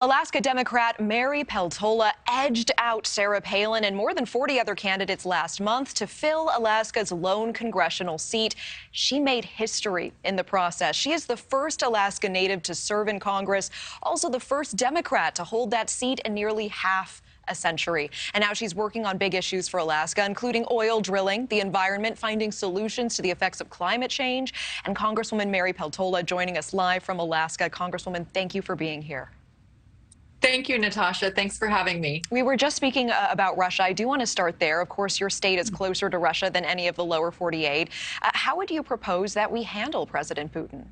Alaska Democrat Mary Peltola edged out Sarah Palin and more than 40 other candidates last month to fill Alaska's lone congressional seat. She made history in the process. She is the first Alaska native to serve in Congress, also the first Democrat to hold that seat in nearly half a century. And now she's working on big issues for Alaska, including oil drilling, the environment, finding solutions to the effects of climate change. And Congresswoman Mary Peltola joining us live from Alaska. Congresswoman, thank you for being here. Thank you, Natasha. Thanks for having me. We were just speaking about Russia. I do want to start there. Of course, your state is closer to Russia than any of the lower 48. How would you propose that we handle President Putin?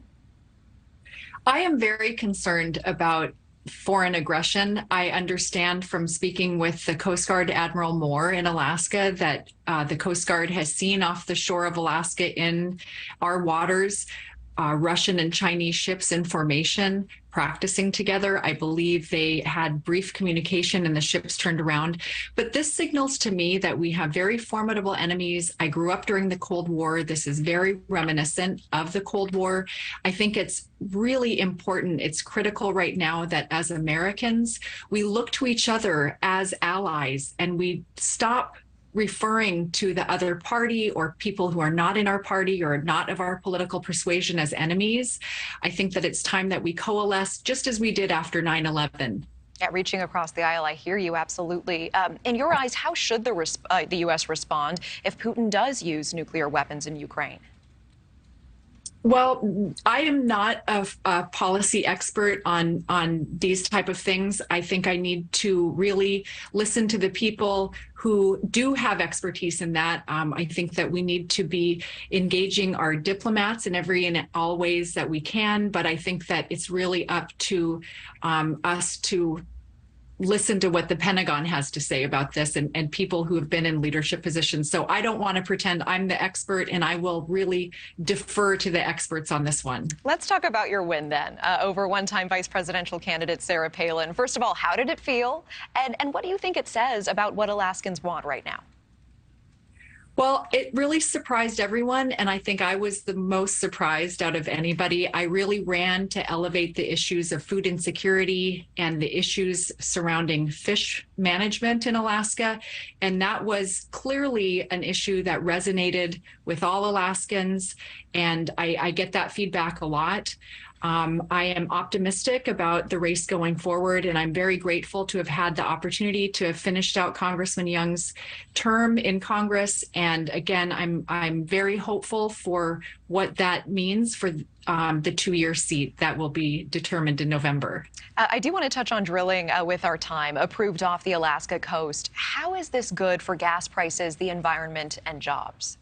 I am very concerned about foreign aggression. I understand from speaking with the Coast Guard Admiral Moore in Alaska that the Coast Guard has seen off the shore of Alaska in our waters Russian and Chinese ships in formation practicing together. I believe they had brief communication and the ships turned around. But this signals to me that we have very formidable enemies. I grew up during the Cold War. This is very reminiscent of the Cold War. I think it's really important. It's critical right now that as Americans, we look to each other as allies and we stop referring to the other party or people who are not in our party or not of our political persuasion as enemies. I think that it's time that we coalesce just as we did after 9/11. Yeah, reaching across the aisle, I hear you absolutely. In your eyes, how should the U.S. respond if Putin does use nuclear weapons in Ukraine? Well, I am not a policy expert on these type of things. I think I need to really listen to the people who do have expertise in that. I think that we need to be engaging our diplomats in every and all ways that we can. But I think that it's really up to us to listen to what the Pentagon has to say about this and people who have been in leadership positions. So I don't want to pretend I'm the expert, and I will really defer to the experts on this one. Let's talk about your win then over one-time vice presidential candidate Sarah Palin. First of all, how did it feel? And what do you think it says about what Alaskans want right now? Well, it really surprised everyone, and I think I was the most surprised out of anybody. I really ran to elevate the issues of food insecurity and the issues surrounding fish management in Alaska, and that was clearly an issue that resonated with all Alaskans, and I get that feedback a lot. I am optimistic about the race going forward, and I'm very grateful to have had the opportunity to have finished out Congressman Young's term in Congress. And again, I'm very hopeful for what that means for the 2-year seat that will be determined in November. I do want to touch on drilling with our time, approved off the Alaska coast. How is this good for gas prices, the environment, and jobs?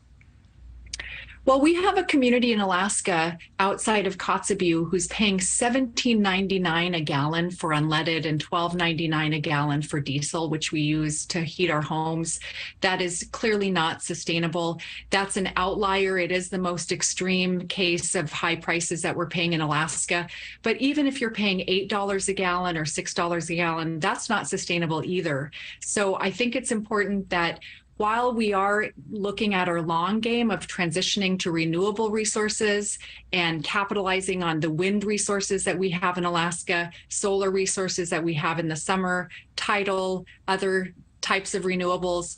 Well, we have a community in Alaska outside of Kotzebue who's paying $17.99 a gallon for unleaded and $12.99 a gallon for diesel, which we use to heat our homes. That is clearly not sustainable. That's an outlier. It is the most extreme case of high prices that we're paying in Alaska. But even if you're paying $8 a gallon or $6 a gallon, that's not sustainable either. So I think it's important that while we are looking at our long game of transitioning to renewable resources and capitalizing on the wind resources that we have in Alaska, solar resources that we have in the summer, tidal, other types of renewables,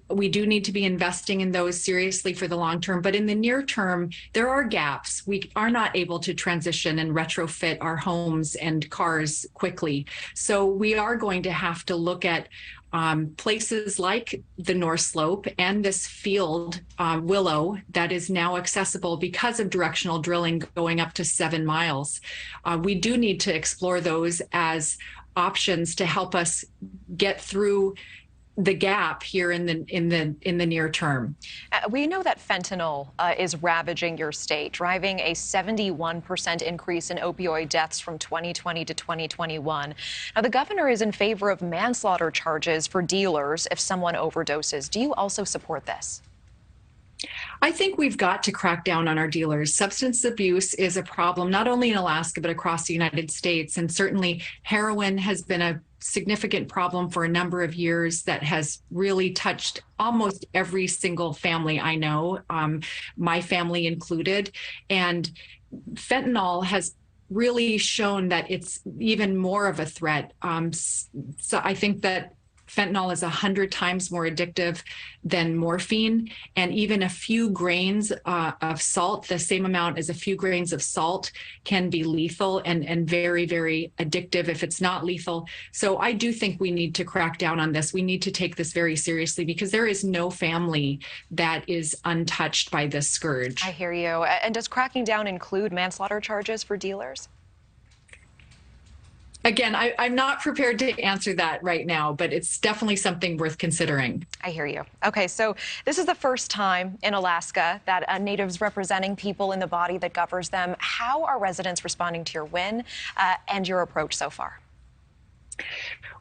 we do need to be investing in those seriously for the long term. But in the near term, there are gaps. We are not able to transition and retrofit our homes and cars quickly. So we are going to have to look at places like the North Slope and this field, Willow, that is now accessible because of directional drilling going up to 7 miles. We do need to explore those as options to help us get through the gap here in the near term. We know that fentanyl is ravaging your state, driving a 71% increase in opioid deaths from 2020 to 2021. Now, the governor is in favor of manslaughter charges for dealers if someone overdoses. Do you also support this? I think we've got to crack down on our dealers. Substance abuse is a problem, not only in Alaska, but across the United States. And certainly heroin has been a significant problem for a number of years that has really touched almost every single family I know, my family included. And fentanyl has really shown that it's even more of a threat. So I think that fentanyl is 100 times more addictive than morphine, and even a few grains of salt, the same amount as a few grains of salt, can be lethal and very, very addictive if it's not lethal. So I do think we need to crack down on this. We need to take this very seriously, because there is no family that is untouched by this scourge. I hear you. And does cracking down include manslaughter charges for dealers? Again, I'm not prepared to answer that right now, but it's definitely something worth considering. I hear you. Okay, so this is the first time in Alaska that a native's representing people in the body that governs them. How are residents responding to your win and your approach so far?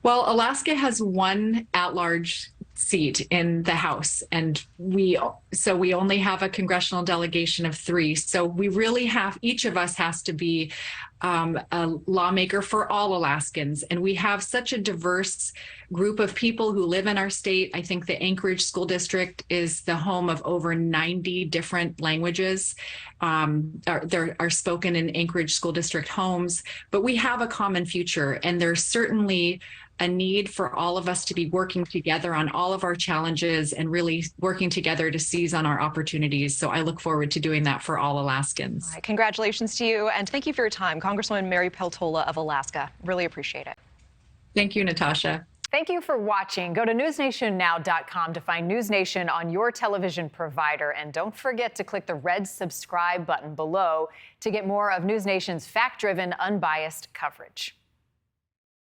Well, Alaska has one at-large seat in the House, and we only have a congressional delegation of 3. So we really have, each of us has to be a lawmaker for all Alaskans. And we have such a diverse group of people who live in our state. I think the Anchorage School District is the home of over 90 different languages that are spoken in Anchorage School District homes. But we have a common future, and there's certainly a need for all of us to be working together on all of our challenges and really working together to seize on our opportunities. So I look forward to doing that for all Alaskans. All right, congratulations to you, and thank you for your time, Congresswoman Mary Peltola of Alaska. Really appreciate it. Thank you, Natasha. Thank you for watching. Go to newsnationnow.com to find News Nation on your television provider. And don't forget to click the red subscribe button below to get more of News Nation's fact-driven, unbiased coverage.